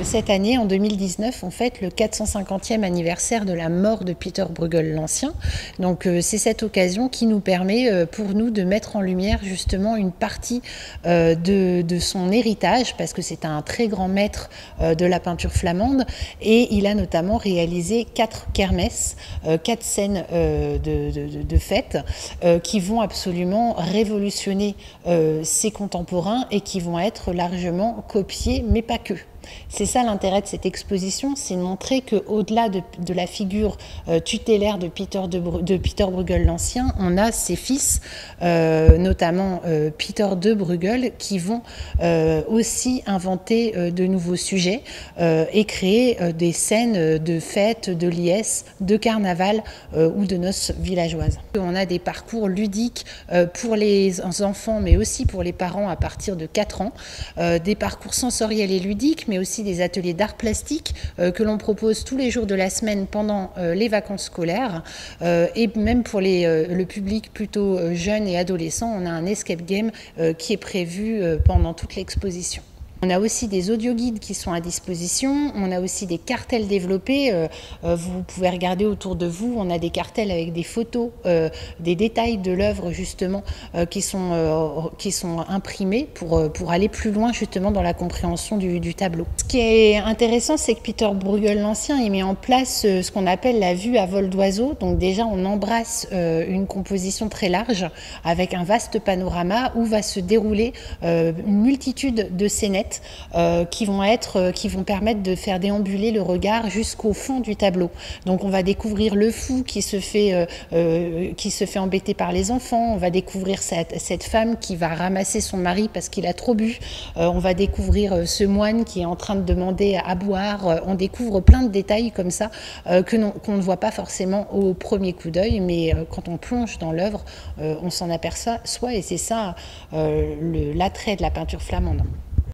Cette année, en 2019, on fête le 450e anniversaire de la mort de Peter Bruegel l'Ancien. Donc c'est cette occasion qui nous permet pour nous de mettre en lumière justement une partie de son héritage, parce que c'est un très grand maître de la peinture flamande, et il a notamment réalisé 4 kermesses, 4 scènes de fêtes qui vont absolument révolutionner ses contemporains et qui vont être largement copiés, mais pas que. C'est ça l'intérêt de cette exposition, c'est de montrer qu'au-delà de la figure tutélaire de Peter Bruegel l'Ancien, on a ses fils, notamment Peter de Bruegel, qui vont aussi inventer de nouveaux sujets et créer des scènes de fêtes, de liesses, de carnaval ou de noces villageoises. On a des parcours ludiques pour les enfants, mais aussi pour les parents à partir de 4 ans, des parcours sensoriels et ludiques, mais aussi des ateliers d'art plastique que l'on propose tous les jours de la semaine pendant les vacances scolaires, et même pour le public plutôt jeune et adolescent, on a un escape game qui est prévu pendant toute l'exposition. On a aussi des audio-guides qui sont à disposition, on a aussi des cartels développés, vous pouvez regarder autour de vous, on a des cartels avec des photos, des détails de l'œuvre justement qui sont imprimés pour aller plus loin justement dans la compréhension du tableau. Ce qui est intéressant, c'est que Peter Bruegel l'Ancien il met en place ce qu'on appelle la vue à vol d'oiseau, donc déjà on embrasse une composition très large avec un vaste panorama où va se dérouler une multitude de scénettes qui vont permettre de faire déambuler le regard jusqu'au fond du tableau. Donc on va découvrir le fou qui se fait embêter par les enfants, on va découvrir cette femme qui va ramasser son mari parce qu'il a trop bu, on va découvrir ce moine qui est en train de demander à boire, on découvre plein de détails comme ça qu'on ne voit pas forcément au premier coup d'œil, mais quand on plonge dans l'œuvre, on s'en aperçoit, et c'est ça l'attrait de la peinture flamande.